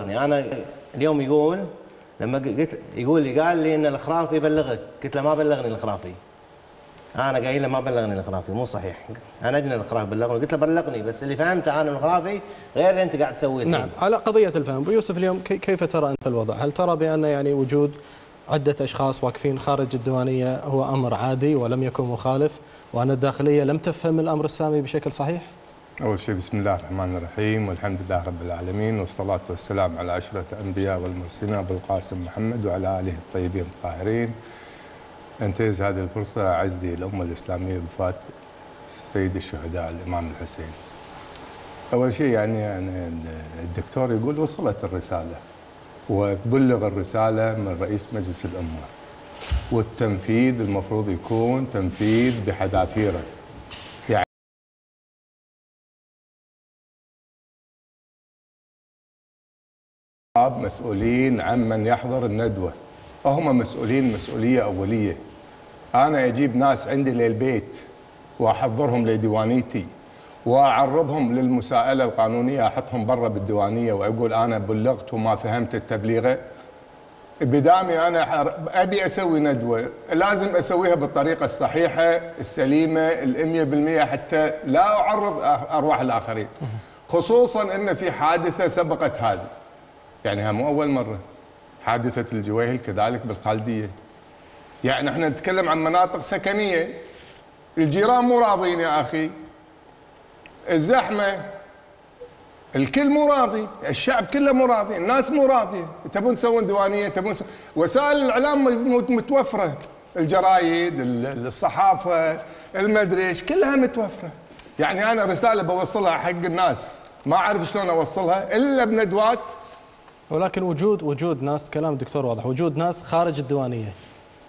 بلغني انا اليوم. يقول لما قلت قال لي ان الخرافي بلغك، قلت له ما بلغني الخرافي. انا قايل له ما بلغني الخرافي، مو صحيح. انا ادري ان الخرافي بلغني، قلت له بلغني، بس اللي فهمته انا الخرافي غير اللي انت قاعد تسويه. نعم، على قضيه الفهم ابو يوسف اليوم كيف ترى انت الوضع؟ هل ترى بان يعني وجود عده اشخاص واقفين خارج الديوانيه هو امر عادي ولم يكن مخالف، وان الداخليه لم تفهم الامر السامي بشكل صحيح؟ أول شيء بسم الله الرحمن الرحيم، والحمد لله رب العالمين، والصلاة والسلام على أشرف الأنبياء والمرسلين أبو القاسم محمد وعلى آله الطيبين الطاهرين. أنتهز هذه الفرصة أعزي الأمة الإسلامية بوفاة سيد الشهداء الإمام الحسين. أول شيء يعني الدكتور يقول وصلت الرسالة، وبلغ الرسالة من رئيس مجلس الأمة، والتنفيذ المفروض يكون تنفيذ بحذافيره. مسؤولين عن من يحضر الندوة، هم مسؤولين مسؤولية أولية. أنا أجيب ناس عندي للبيت وأحضرهم لديوانيتي وأعرضهم للمساءلة القانونية، أحطهم برا بالديوانية وأقول أنا بلغت وما فهمت التبليغة. بدامي أنا أبي أسوي ندوة لازم أسويها بالطريقة الصحيحة السليمة 100% حتى لا أعرض أرواح الآخرين، خصوصا أن في حادثة سبقت هذه. يعني مو أول مرة، حادثة الجويهل كذلك بالخالدية. يعني احنا نتكلم عن مناطق سكنية، الجيران مو راضين يا أخي، الزحمة، الكل مو راضي، الشعب كله مو راضي، الناس مو راضية. تبون تسوون ديوانية، وسائل الإعلام متوفرة، الجرايد، الصحافة، المدري ايش، كلها متوفرة. يعني أنا رسالة بوصلها حق الناس ما أعرف شلون أوصلها إلا بندوات. ولكن وجود ناس، كلام الدكتور واضح، وجود ناس خارج الديوانيه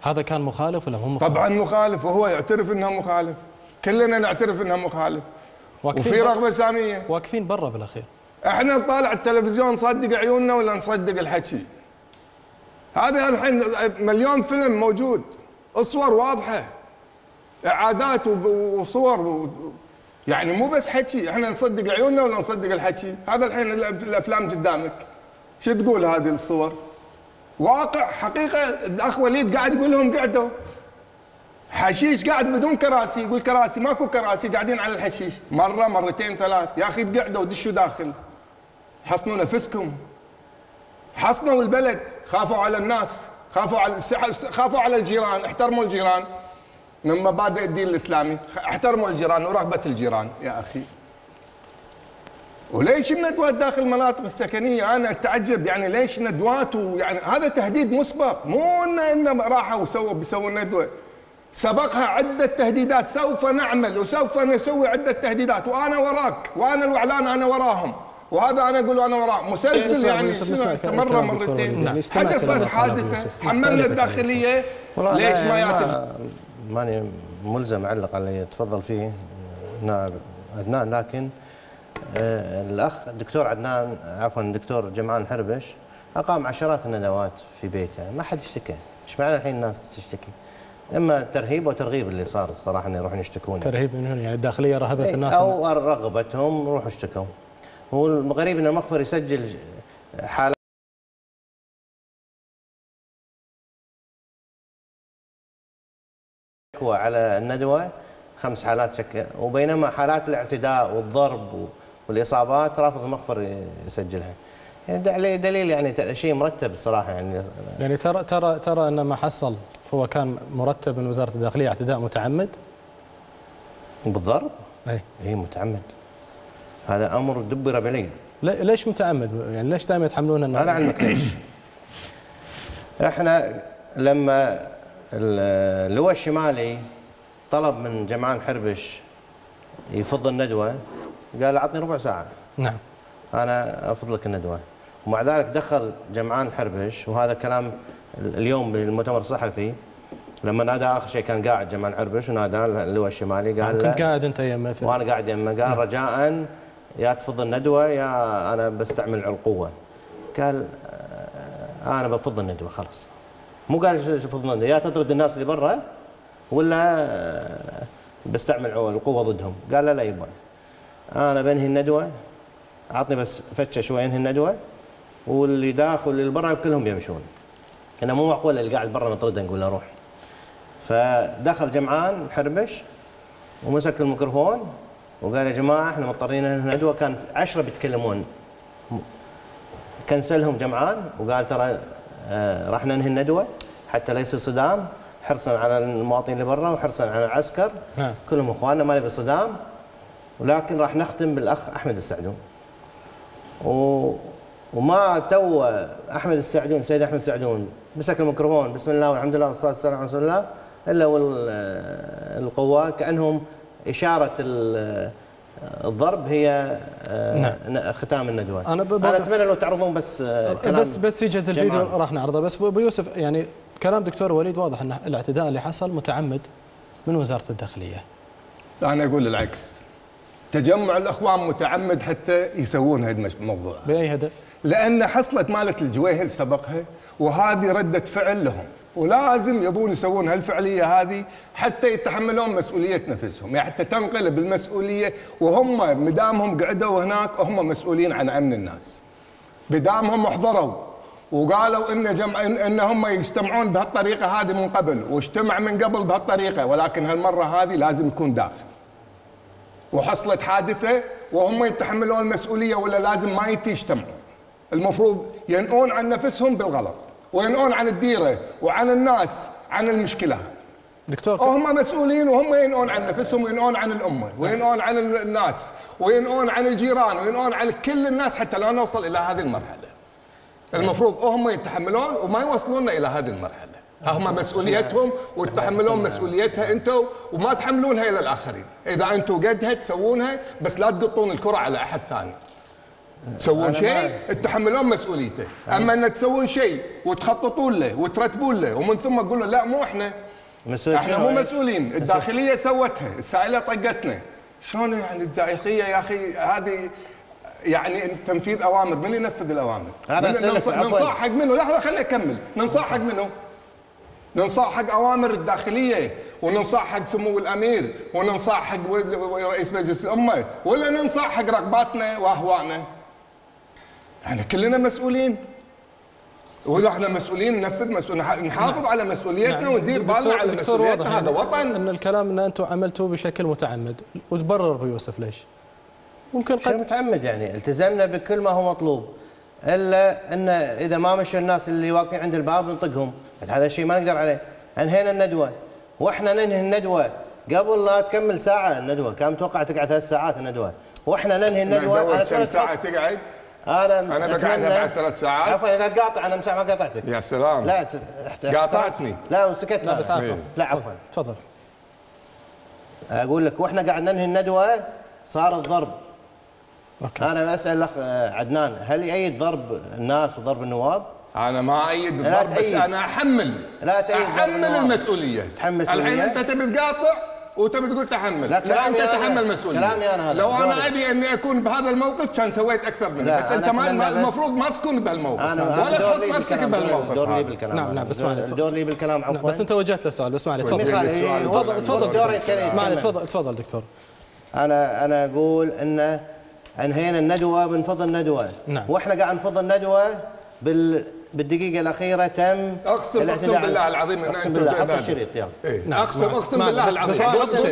هذا كان مخالف ولا مو مخالف؟ طبعا مخالف، وهو يعترف انه مخالف، كلنا نعترف انه مخالف، وفي رغبه ساميه. واقفين برا بالاخير. احنا نطالع التلفزيون نصدق عيوننا ولا نصدق الحكي؟ هذا الحين مليون فيلم موجود، صور واضحه، اعادات وصور يعني مو بس حكي. احنا نصدق عيوننا ولا نصدق الحكي؟ هذا الحين الافلام قدامك، شو تقول هذه الصور؟ واقع حقيقة. الأخ وليد قاعد يقول لهم قعدوا حشيش، قاعد بدون كراسي، يقول كراسي ماكو كراسي، قاعدين على الحشيش مرة مرتين ثلاث. يا أخي تقعدوا ودشوا داخل، حصنوا نفسكم، حصنوا البلد، خافوا على الناس، خافوا على الجيران، احترموا الجيران من مبادئ الدين الإسلامي، احترموا الجيران ورغبة الجيران يا أخي. وليش الندوات داخل المناطق السكنيه؟ انا اتعجب يعني ليش ندوات، ويعني هذا تهديد مسبق، مو انه راحوا بيسووا ندوه، سبقها عده تهديدات، سوف نعمل وسوف نسوي عده تهديدات، وانا وراك، وانا الاعلان انا وراهم، وهذا انا اقول انا وراه مسلسل. يعني مره مرتين حدثت حادثه، حملنا الداخليه، ليش ما ياتي؟ ماني ملزم اعلق على اللي تفضل فيه نائب عدنان، لكن الأخ الدكتور عدنان، عفوا الدكتور جمعان حربش، أقام عشرات الندوات في بيته، ما حد اشتكى. ايش معنى الحين الناس تشتكي؟ إما ترهيب وترغيب اللي صار الصراحة، إنه يروحون يشتكون. ترهيب من هنا يعني الداخلية رهبت الناس أو رغبتهم روحوا اشتكوا. هو الغريب إن المخفر يسجل حالات شكوى على الندوة 5 حالات شكوى، وبينما حالات الاعتداء والضرب والإصابات رافض المخفر يسجلها. يعني دليل يعني شيء مرتب الصراحة. يعني ترى أن ما حصل هو كان مرتب من وزارة الداخلية، اعتداء متعمد بالضرب؟ أي متعمد، هذا أمر دبر بليل. ليش متعمد؟ يعني ليش دائما يتحملون الناس؟ أنا أعلمك ليش. احنا لما اللواء الشمالي طلب من جمعان حربش يفض الندوة، قال أعطني ربع ساعة. نعم. أنا أفض لك الندوة، ومع ذلك دخل جمعان حربش، وهذا كلام اليوم بالمؤتمر الصحفي، لما نادى آخر شيء كان قاعد جمعان حربش ونادى اللواء الشمالي، قال كنت قاعد أنت يمه؟ وأنا قاعد يمه. قال رجاء يا تفض الندوة يا أنا بستعمل القوة. قال أنا بفض الندوة خلاص. مو قال فض الندوة، يا تطرد الناس اللي برا ولا بستعمل القوة ضدهم. قال لا يبا، أنا بنهي الندوة، أعطني بس فتشة شوي أنهي الندوة واللي داخل واللي برا كلهم يمشون. انا مو معقول اللي قاعد برا نطرده نقول له روح. فدخل جمعان حربش ومسك الميكروفون وقال يا جماعه احنا مضطرين ندوه، كان 10 بيتكلمون. كنسلهم جمعان وقال ترى راح ننهي الندوه حتى لا يصير صدام، حرصا على المواطنين اللي برا وحرصا على العسكر. كلهم اخواننا ما نبي صدام، ولكن راح نختم بالاخ احمد السعدون. وما تو احمد السعدون سيد احمد السعدون مسك الميكروفون بسم الله والحمد لله والصلاه والسلام على رسول الله الا والقوات كانهم اشاره الضرب هي ختام الندوه. انا اتمنى لو تعرضون بس كلام بس يجهز الفيديو راح نعرضه. بس ابو يوسف يعني كلام دكتور وليد واضح ان الاعتداء اللي حصل متعمد من وزاره الداخليه. انا اقول العكس، تجمع الاخوان متعمد حتى يسوون هذا الموضوع. باي هدف؟ لان حصلت مالة الجويهل سبقها وهذه رده فعل لهم، ولازم يبون يسوون هالفعليه هذه حتى يتحملون مسؤوليه نفسهم، يعني حتى تنقلب المسؤوليه، وهم مدامهم قعدوا هناك هم مسؤولين عن امن الناس. بدامهم احضروا وقالوا ان هم يجتمعون بهالطريقه هذه من قبل، واجتمع من قبل بهالطريقه، ولكن هالمره هذه لازم يكون داخل. وحصلت حادثه وهم يتحملون المسؤوليه ولا لازم ما يجتمعون. المفروض ينؤون عن نفسهم بالغلط وينؤون عن الديره وعن الناس عن المشكله. دكتور هم مسؤولين وهم ينؤون عن نفسهم وينؤون عن الامه وينؤون عن الناس وينؤون عن الجيران وينؤون عن كل الناس حتى لا نوصل الى هذه المرحله. المفروض هم يتحملون وما يوصلون الى هذه المرحله. هم مسؤوليتهم وتتحملون مسؤوليتها انتم وما تحملونها الى الاخرين. اذا انتم قدها تسوونها بس لا تقطون الكره على احد ثاني. تسوون شيء تتحملون مسؤوليته، اما ان تسوون شيء وتخططون له وترتبون له ومن ثم تقولوا لا مو احنا مو مسؤولين، الداخليه سوتها، السائله طقتنا. شلون يعني الداخليه يا اخي هذه يعني تنفيذ اوامر، من ينفذ الاوامر؟ ننصاع حق منه. لحظه خليني اكمل. ننصاع حق منه؟ ننصاع حق اوامر الداخليه وننصاع حق سمو الامير وننصاع حق رئيس مجلس الامه، ولا ننصاع حق رغباتنا واهوائنا؟ يعني كلنا مسؤولين، واذا احنا مسؤولين ننفذ نحافظ على مسؤوليتنا وندير بالنا على مسؤوليتنا. هذا وطن. ان الكلام ان انتم عملتوه بشكل متعمد، وتبرر ابو يوسف ليش؟ ممكن شيء متعمد، يعني التزمنا بكل ما هو مطلوب، الا ان اذا ما مشوا الناس اللي واقفين عند الباب نطقهم، هذا الشيء ما نقدر عليه. انهينا الندوه، واحنا ننهي الندوه قبل لا تكمل ساعه. الندوه كان متوقع تقعد 3 ساعات الندوه، واحنا ننهي الندوه. انا كم ساعه تقعد؟ انا بقعدها بعد 3 ساعات. عفوا اذا تقاطع انا مساء ما قاطعتك. يا سلام. لا قاطعتني. لا وسكت. لا بس عفوا. لا عفوا تفضل. اقول لك واحنا قاعد ننهي الندوه صار الضرب. أوكي. انا بسال الاخ عدنان هل يأيد ضرب الناس وضرب النواب؟ انا ما ايد الضرب بس انا احمل. لا تأيد احمل المسؤوليه. تحمل مسؤوليه. الحين انت تبي تقاطع وتبي تقول تحمل. لا انت تحمل مسؤوليه. كلامي انا هذا. لو انا ابي اني اكون بهذا الموقف كان سويت اكثر منه، بس انت المفروض ما تكون بهالموقف ولا تحط نفسك بهالموقف. دور لي بالكلام. نعم بس معلش. دور لي بالكلام عفوا. بس انت وجهت له سؤال بس معلش. تفضل دكتور. انا اقول ان انهينا الندوه بنفض الندوه. نعم. واحنا قاعد نفض الندوه بالدقيقه الاخيره تم اقسم بالله العظيم ان اقسم بالله حط الشريط يلا. اقسم بالله العظيم اقسم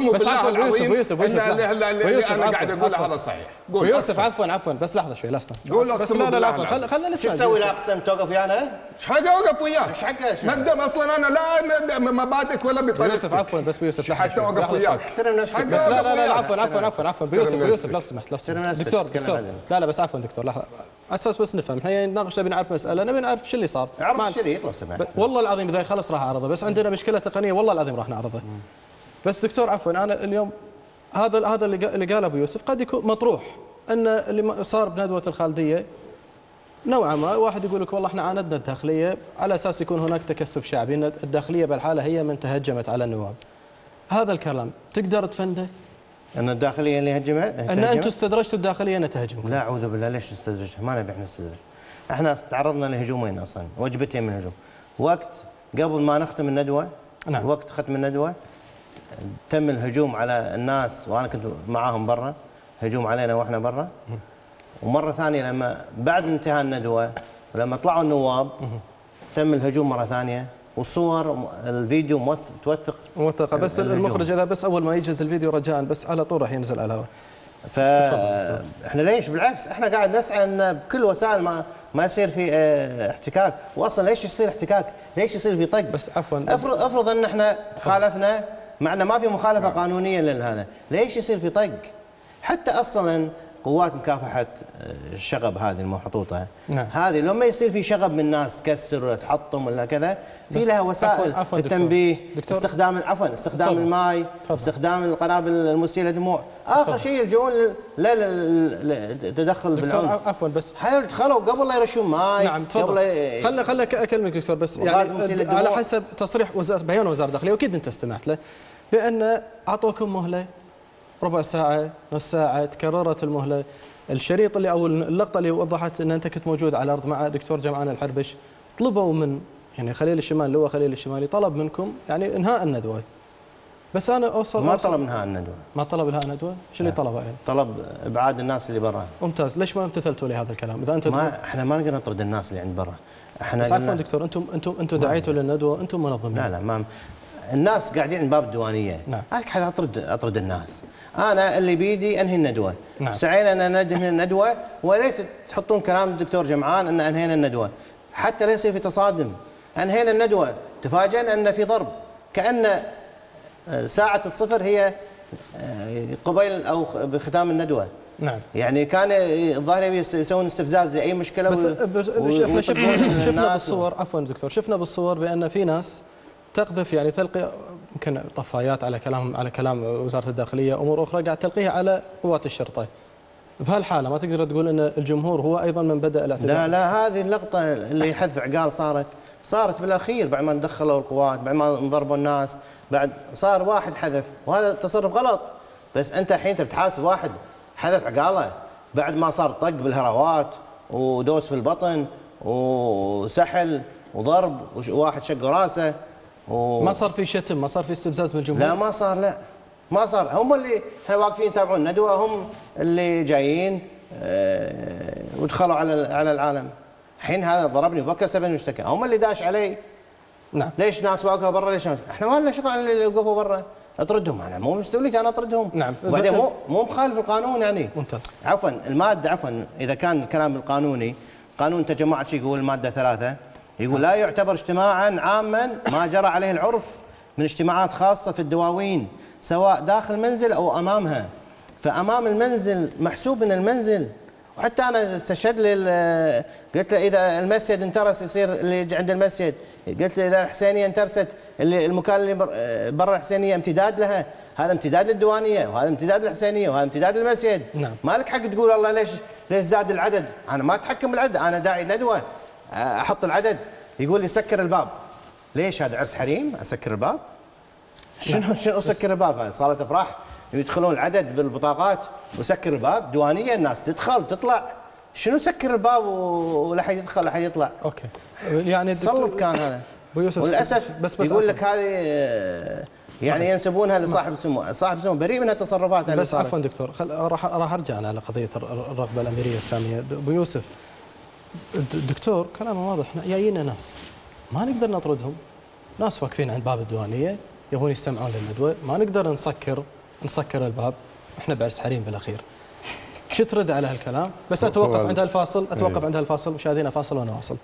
بالله العظيم اللي انا قاعد اقوله هذا صحيح. قول يوسف. عفوا بس لحظه شوي لحظه. قول اقسم بالله. لا عفوا خلينا نسمع. شو تسوي لا اقسم توقف ويانا؟ ايش حق اوقف وياك؟ ايش حقه؟ مبدا اصلا انا لا مبادئك ولا بطريقتك. يوسف عفوا بس بيوسف حتى اوقف وياك. احترم نفسك. لا عفوا بيوسف لو سمحت دكتور لا بس عفوا دكتور لحظه اساس بس نفهم. احنا نناقش نبي نعرف مساله نبي نعرف شو اللي صار. عرض الشريط لو سمحت. والله العظيم اذا خلص راح اعرضه، بس عندنا مشكله تقنيه والله العظيم راح نعرضه. بس دكتور عفوا انا اليوم هذا اللي قاله ابو يوسف قد يكون مطروح، ان اللي صار بندوه الخالديه نوعا ما واحد يقول لك والله احنا عاندنا الداخليه على اساس يكون هناك تكسب شعبي، ان الداخليه بالحاله هي من تهجمت على النواب. هذا الكلام تقدر تفنده؟ ان الداخليه اللي هجمت؟ ان انتم استدرجتوا الداخليه انها تهجم. لا اعوذ بالله، ليش نستدرجها؟ ما نبي احنا نستدرج. احنا تعرضنا لهجومين اصلا، وجبتين من الهجوم. وقت قبل ما نختم الندوه، نعم. وقت ختم الندوه تم الهجوم على الناس وانا كنت معاهم برا، هجوم علينا واحنا برا. ومره ثانيه لما بعد انتهاء الندوه ولما طلعوا النواب تم الهجوم مره ثانيه، والصور الفيديو موثقه. بس المخرج اذا بس اول ما يجهز الفيديو رجاء بس على طول راح ينزل على الهواء. فاحنا ليش؟ بالعكس احنا قاعد نسعى ان بكل وسائل ما يصير في احتكاك، واصلا ليش يصير احتكاك؟ ليش يصير في طق؟ بس عفوا افرض ان احنا خالفنا، معنا ما في مخالفه قانونيه لهذا، ليش يصير في طق؟ حتى اصلا قوات مكافحه الشغب هذه المحطوطه، نعم. هذه لما يصير في شغب من الناس تكسر ولا تحطم ولا كذا، في لها وسائل عفواً التنبيه، دكتور. استخدام استخدام الماء، استخدام القنابل المسيله دموع، اخر شيء يلجؤون للتدخل بالعنف. عفوا بس دخلوا قبل لا يرشون ماء. نعم تفضل. خلنا اكلمك دكتور، بس يعني على حسب تصريح بيان وزاره الداخليه، واكيد انت استمعت له، بان اعطوكم مهله ربع ساعه، نص ساعه، تكررت المهله. الشريط اللي او اللقطه اللي وضحت ان انت كنت موجود على الارض مع دكتور جمعان الحربش، طلبوا من يعني خليل الشمال، اللي هو خليل الشمالي، طلب منكم يعني انهاء الندوه. بس انا ما طلب انهاء الندوه. ما طلب انهاء الندوه؟ شو اللي طلبه يعني؟ طلب ابعاد الناس اللي برا. ممتاز، ليش ما امتثلتوا لهذا الكلام؟ اذا انتم احنا ما نقدر نطرد الناس اللي عند برا. احنا بس عفوا دكتور، انتم دعيتوا للندوه، انتم منظمين. لا ما الناس قاعدين عند باب الديوانيه. نعم. اطرد الناس. انا اللي بيدي انهي الندوه. نعم. سعينا ان ننهي الندوه، وليت تحطون كلام الدكتور جمعان ان انهينا الندوه، حتى لا يصير في تصادم. انهينا الندوه، تفاجئنا ان في ضرب، كان ساعه الصفر هي قبيل او بختام الندوه. نعم. يعني كان الظاهر يسوون استفزاز لاي مشكله. بس احنا شفنا بالصور، عفوا دكتور، شفنا بالصور بان في ناس تقذف يعني تلقي يمكن طفايات على كلام وزاره الداخليه، امور اخرى قاعد تلقيها على قوات الشرطه. بهالحاله ما تقدر تقول ان الجمهور هو ايضا من بدا الاعتداء؟ لا هذه اللقطه اللي حذف عقال صارت بالاخير بعد ما دخلوا القوات، بعد ما انضربوا الناس، بعد صار واحد حذف، وهذا تصرف غلط. بس انت الحين بتحاسب واحد حذف عقاله بعد ما صار طق بالهروات ودوس في البطن وسحل وضرب وواحد شق راسه ما صار في شتم، ما صار في استفزاز من الجمهور؟ لا ما صار. هم اللي احنا واقفين يتابعون الندوه، هم اللي جايين ودخلوا على العالم. الحين هذا ضربني وبكى 7 مشتكى، هم اللي داش علي. نعم. ليش ناس واقفه برا؟ ليش احنا ما لنا شغل اللي وقفوا برا، اطردهم. انا مو مسؤوليتي انا اطردهم. نعم. وبعدين مو مخالف القانون يعني. ممتاز. عفوا اذا كان الكلام القانوني، قانون تجمعات شو يقول؟ الماده 3 يقول لا يعتبر اجتماعا عاما ما جرى عليه العرف من اجتماعات خاصه في الدواوين سواء داخل المنزل او امامها. فامام المنزل محسوب من المنزل. وحتى انا استشهد لي، قلت له اذا المسجد انترس يصير اللي عند المسجد، قلت له اذا الحسينيه انترست المكان اللي برا الحسينيه امتداد لها، هذا امتداد للديوانيه وهذا امتداد للحسينيه وهذا امتداد للمسجد. نعم. ما لك حق تقول والله ليش زاد العدد، انا ما اتحكم بالعدد، انا داعي ندوه احط العدد. يقول لي سكر الباب. ليش هذا عرس حريم اسكر الباب؟ شنو اسكر الباب؟ هذه صاله افراح يدخلون العدد بالبطاقات وسكر الباب، ديوانيه الناس تدخل تطلع، شنو سكر الباب ولا حد يدخل لا حد يطلع؟ اوكي يعني تسلط كان هذا. وللاسف بس يقول لك هذه يعني ينسبونها لصاحب السمو، صاحب السمو بريء من التصرفات. بس عفوا دكتور، راح ارجع على قضيه الرغبه الاميريه الساميه. ابو يوسف، الدكتور كلامه واضح، جايين ناس ما نقدر نطردهم، ناس واقفين عند باب الديوانيه يبغون يستمعون للندوه، ما نقدر نسكر الباب، احنا بعرس حريم بالاخير. شو ترد على هالكلام؟ بس اتوقف عند هالفاصل، مشاهدينا فاصل ونواصل.